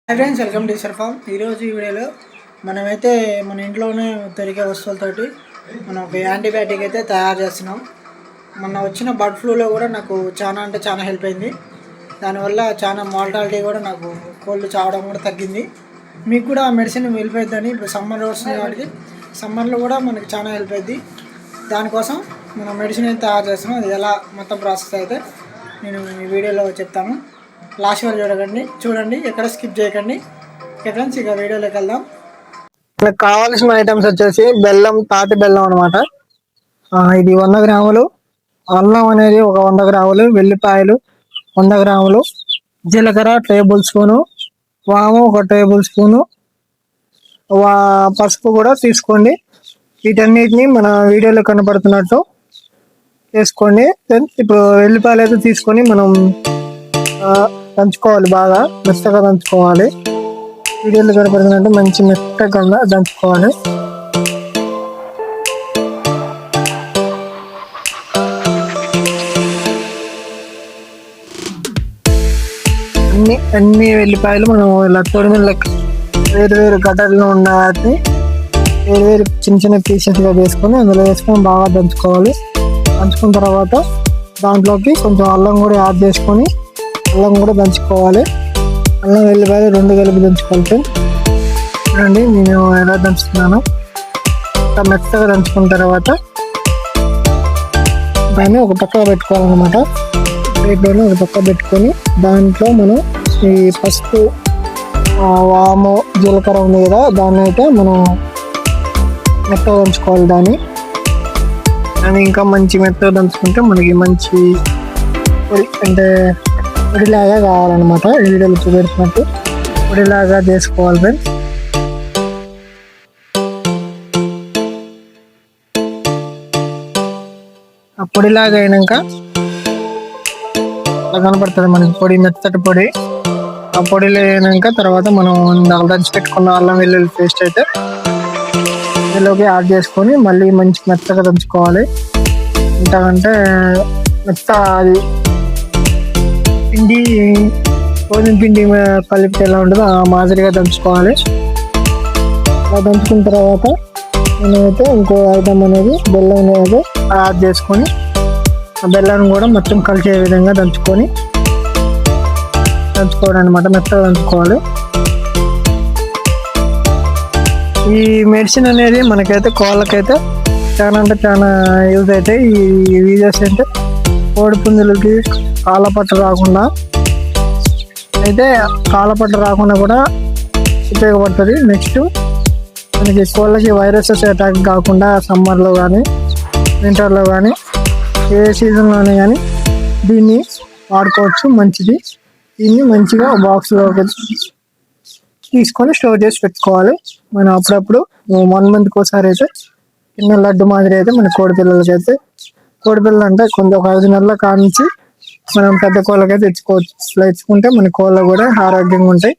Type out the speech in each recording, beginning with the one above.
Hi friends, welcome to సర్ఫామ్. ఈరోజు ఈ వీడియోలో మనమైతే మన ఇంట్లోనే దొరికే వస్తువులతోటి మనం ఒక యాంటీబయాటిక్ అయితే తయారు చేస్తున్నాం. మొన్న వచ్చిన బర్డ్ ఫ్లూలో కూడా నాకు చాలా హెల్ప్ అయింది. దానివల్ల చాలా మార్టాలిటీ కూడా నాకు కోల్డ్ చావడం కూడా తగ్గింది. మీకు కూడా ఆ మెడిసిన్ హెల్ప్ అవుతుందని ఇప్పుడు సమ్మర్ వస్తుంది కాబట్టి సమ్మర్లో కూడా మనకి చాలా హెల్ప్ అవుతుంది. దానికోసం మనం మెడిసిన్ అయితే తయారు చేస్తున్నాం. అది ఎలా మొత్తం ప్రాసెస్ అయితే నేను ఈ వీడియోలో చెప్తాను. లాస్ట్ వరకు చూడండి, ఎక్కడ స్కిప్ చేయకండి. ఫ్రెండ్స్, ఇక వీడియోలోకి వెళ్దాం. మనకు కావాల్సిన ఐటమ్స్ వచ్చేసి బెల్లం, తాటి బెల్లం అనమాట. ఇది 100 గ్రాములు, అల్లం అనేది ఒక 100 గ్రాములు, వెల్లిపాయలు 100 గ్రాములు, జీలకర్ర టేబుల్ స్పూను, వాము ఒక టేబుల్ స్పూను, పసుపు కూడా తీసుకోండి. వీటన్నిటిని మన వీడియోలో కనబడుతున్నట్టు వేసుకోండి. ఇప్పుడు వెల్లిపాయలు అయితే తీసుకొని మనం దంచుకోవాలి, బాగా మెత్తగా దంచుకోవాలి. వీడియోలో కనపడుతుందంటే మంచి మెత్తగా దంచుకోవాలి. అన్ని వెల్లిపాయలు మనం ఇలా తొడిమిన లెక్క వేరు గడ్డల్లో ఉన్న వాటిని వేరు చిన్న పీసెస్గా వేసుకొని అందులో వేసుకొని బాగా దంచుకోవాలి. దంచుకున్న తర్వాత దాంట్లోకి కొంచెం అల్లం కూడా యాడ్ చేసుకొని అల్లం కూడా దంచుకోవాలి. అల్లం వెల్లిపాయలు 2 కలిపి దంచుకోవాలి. చూడండి నేను ఎలా దంచుతున్నాను. మెత్తగా దంచుకున్న తర్వాత దాన్ని ఒక పక్క పెట్టుకోవాలన్నమాట. ప్లేట్లోనే ఒక పక్క పెట్టుకొని దాంట్లో మనం ఈ పసుపు, వాము, జీలకర్ర ఉంది కదా, దాన్ని అయితే మనం మెత్తగా దంచుకోవాలి. దాన్ని ఇంకా మంచి మెత్తగా దంచుకుంటే మనకి మంచి అంటే పొడిలాగా కావాలన్నమాట. వీడియోలో చూపెడుతున్నట్టు పొడిలాగా చేసుకోవాలి ఫ్రెండ్స్. ఆ పొడిలాగా అయినాక అలా కనపడుతుంది మనకి పొడి, మెత్తటి పొడి. ఆ పొడిలో అయినాక తర్వాత మనం దంచి పెట్టుకున్న అల్లం వెల్లుల్లి పేస్ట్ అయితే ఇందులోకి యాడ్ చేసుకొని మళ్ళీ మంచి మెత్తగా దంచుకోవాలి. ఎంతకంటే మెత్త అది పిండి, గోధుమ పిండి కలిపితే ఎలా ఉంటుందో ఆ మాదిరిగా దంచుకోవాలి. అలా దంచుకున్న తర్వాత నేనైతే ఇంకో ఐటమ్ అనేది బెల్లం అనేది యాడ్ చేసుకొని ఆ బెల్లాన్ని కూడా మొత్తం కలిసే విధంగా దంచుకోవాలి అనమాట. మెత్తగా దంచుకోవాలి. ఈ మెడిసిన్ అనేది మనకైతే కోళ్ళకైతే చాలా యూజ్ అవుతాయి. ఈ వీడియోస్ అంటే కోడి పుంజులకి కాళ్ళపట్ట రాకుండా కూడా ఉపయోగపడుతుంది. నెక్స్ట్ మనకి కోళ్ళకి వైరసెస్ అటాక్ కాకుండా సమ్మర్లో కానీ వింటర్లో కానీ ఏ సీజన్లోనే కానీ దీన్ని వాడుకోవచ్చు. మంచిది. దీన్ని మంచిగా బాక్స్లోకి తీసుకొని స్టోర్ చేసి పెట్టుకోవాలి. మనం అప్పుడప్పుడు 1 మంత్కి ఒకసారి అయితే చిన్న లడ్డు మాదిరి అయితే మన కోడిపిల్లలకి అయితే, కోడిపిల్లలు అంటే కొంచెం ఒక 5 నెలల కానించి మనం పెద్ద కోళ్ళకైతే తెచ్చుకోవచ్చు. ఇట్లా తెచ్చుకుంటే మన కోళ్ళు కూడా ఆరోగ్యంగా ఉంటాయి.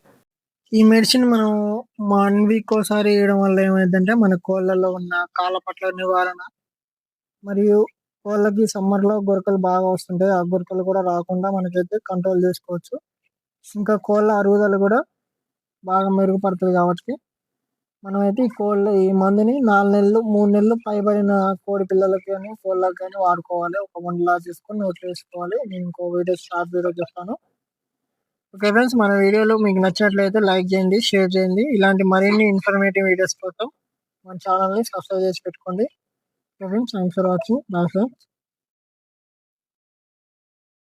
ఈ మెడిసిన్ మనం 1 వీక్ ఒకసారి వేయడం వల్ల ఏమైందంటే మన కోళ్ళల్లో ఉన్న కాళ్ళపట్ల నివారణ, మరియు కోళ్ళకి సమ్మర్లో గురకలు బాగా వస్తుంటాయి. ఆ గురకలు కూడా రాకుండా మనకైతే కంట్రోల్ చేసుకోవచ్చు. ఇంకా కోళ్ళ అరుగుదల కూడా బాగా మెరుగుపడుతుంది. కాబట్టి మనమైతే ఈ మందుని 4 నెలలు 3 నెలలు పైబడిన కోడి పిల్లలకి కానీ కోళ్ళకి కానీ వాడుకోవాలి. ఒక మందులా తీసుకొని నోట్లో వేసుకోవాలి. నేను ఇంకో షార్ట్ వీడియో చెప్తాను. ఓకే ఫ్రెండ్స్, మన వీడియోలో మీకు నచ్చినట్లయితే లైక్ చేయండి, షేర్ చేయండి. ఇలాంటి మరిన్ని ఇన్ఫర్మేటివ్ వీడియోస్ కోసం మన ఛానల్ని సబ్స్క్రైబ్ చేసి పెట్టుకోండి. Okay friends, thanks for watching. Bye friends.